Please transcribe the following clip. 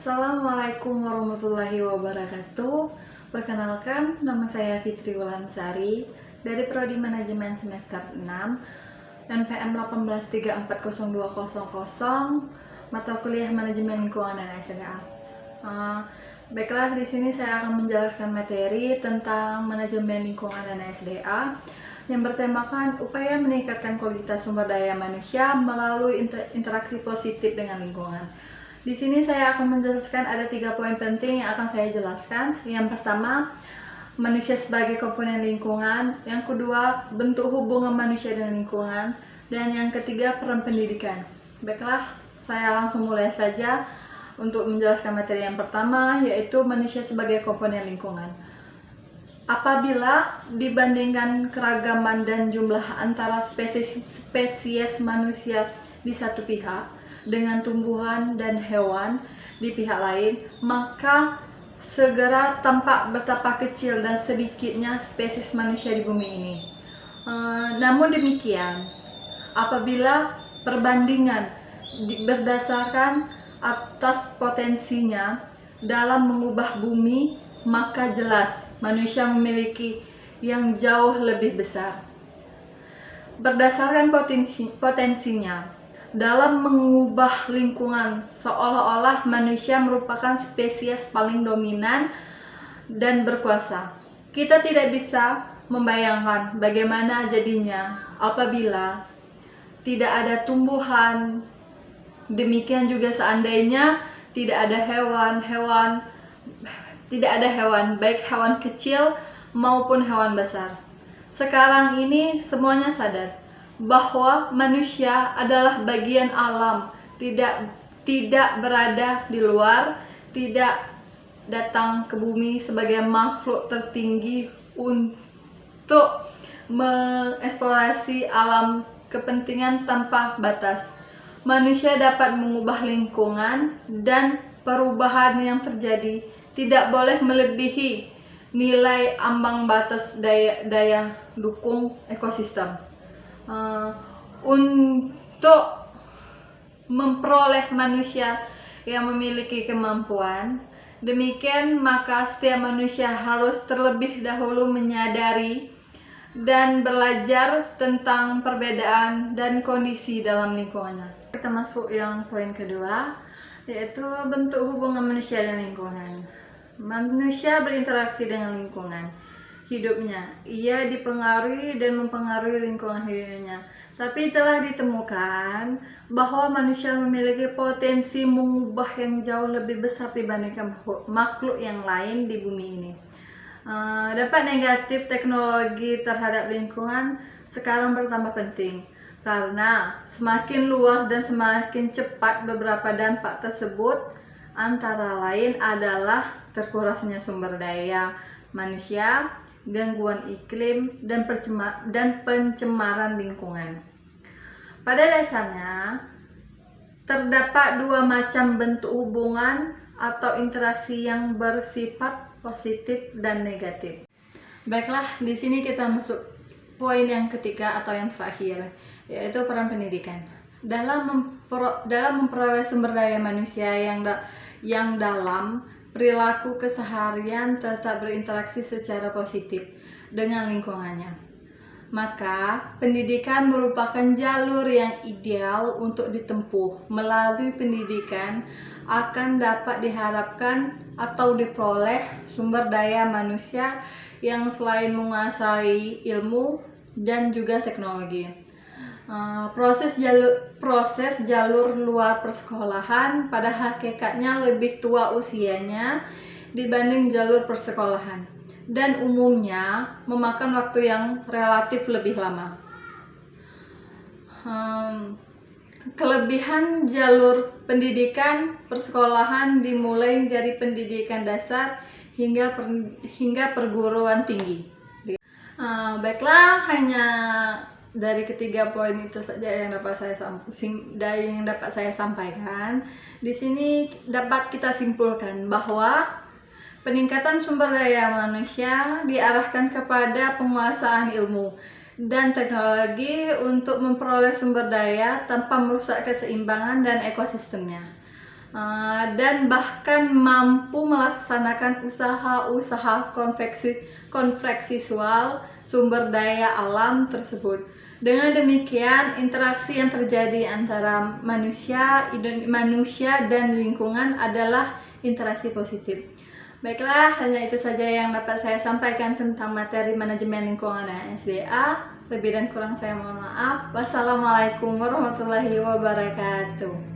Assalamualaikum warahmatullahi wabarakatuh. Perkenalkan, nama saya Fitri Wulansari dari Prodi Manajemen semester 6 NPM 1834020, mata kuliah Manajemen Lingkungan dan SDA. Baiklah, di sini saya akan menjelaskan materi tentang Manajemen Lingkungan dan SDA yang bertemakan upaya meningkatkan kualitas sumber daya manusia melalui interaksi positif dengan lingkungan. Di sini saya akan menjelaskan ada 3 poin penting yang akan saya jelaskan. Yang pertama, manusia sebagai komponen lingkungan. Yang kedua, bentuk hubungan manusia dengan lingkungan. Dan yang ketiga, peran pendidikan. Baiklah, saya langsung mulai saja untuk menjelaskan materi yang pertama, yaitu manusia sebagai komponen lingkungan. Apabila dibandingkan keragaman dan jumlah antara spesies manusia di satu pihak dengan tumbuhan dan hewan di pihak lain, maka segera tampak betapa kecil dan sedikitnya spesies manusia di bumi ini. Namun demikian, apabila perbandingan berdasarkan atas potensinya dalam mengubah bumi, maka jelas manusia memiliki yang jauh lebih besar. Berdasarkan potensinya dalam mengubah lingkungan, seolah-olah manusia merupakan spesies paling dominan dan berkuasa. Kita tidak bisa membayangkan bagaimana jadinya apabila tidak ada tumbuhan. Demikian juga seandainya tidak ada hewan, baik hewan kecil maupun hewan besar. Sekarang ini semuanya sadar bahwa manusia adalah bagian alam, tidak berada di luar, tidak datang ke bumi sebagai makhluk tertinggi untuk mengeksplorasi alam kepentingan tanpa batas. Manusia dapat mengubah lingkungan dan perubahan yang terjadi tidak boleh melebihi nilai ambang batas daya dukung ekosistem. Untuk memperoleh manusia yang memiliki kemampuan demikian, maka setiap manusia harus terlebih dahulu menyadari dan belajar tentang perbedaan dan kondisi dalam lingkungannya. Kita masuk yang poin kedua, yaitu bentuk hubungan manusia dan lingkungan. Manusia berinteraksi dengan lingkungan hidupnya, ia dipengaruhi dan mempengaruhi lingkungan hidupnya. Tapi telah ditemukan bahwa manusia memiliki potensi mengubah yang jauh lebih besar dibandingkan makhluk yang lain di bumi ini. Dampak negatif teknologi terhadap lingkungan sekarang bertambah penting karena semakin luas dan semakin cepat beberapa dampak tersebut, antara lain adalah terkurasnya sumber daya manusia, gangguan iklim, dan pencemaran lingkungan. Pada dasarnya, terdapat dua macam bentuk hubungan atau interaksi yang bersifat positif dan negatif. Baiklah, di sini kita masuk poin yang ketiga atau yang terakhir, yaitu peran pendidikan. Dalam memperoleh sumber daya manusia yang dalam perilaku keseharian tetap berinteraksi secara positif dengan lingkungannya, maka pendidikan merupakan jalur yang ideal untuk ditempuh. Melalui pendidikan akan dapat diharapkan atau diperoleh sumber daya manusia yang selain menguasai ilmu dan juga teknologi. Proses jalur luar persekolahan pada hakikatnya lebih tua usianya dibanding jalur persekolahan dan umumnya memakan waktu yang relatif lebih lama. Kelebihan jalur pendidikan persekolahan dimulai dari pendidikan dasar hingga perguruan tinggi. Baiklah, hanya dari ketiga poin itu saja yang dapat saya sampaikan. Di sini dapat kita simpulkan bahwa peningkatan sumber daya manusia diarahkan kepada penguasaan ilmu dan teknologi untuk memperoleh sumber daya tanpa merusak keseimbangan dan ekosistemnya. dan bahkan mampu melaksanakan usaha-usaha konflik visual sumber daya alam tersebut. Dengan demikian, interaksi yang terjadi antara manusia dan lingkungan adalah interaksi positif. Baiklah, hanya itu saja yang dapat saya sampaikan tentang materi manajemen lingkungan dan SDA. Lebih dan kurang saya mohon maaf. Wassalamualaikum warahmatullahi wabarakatuh.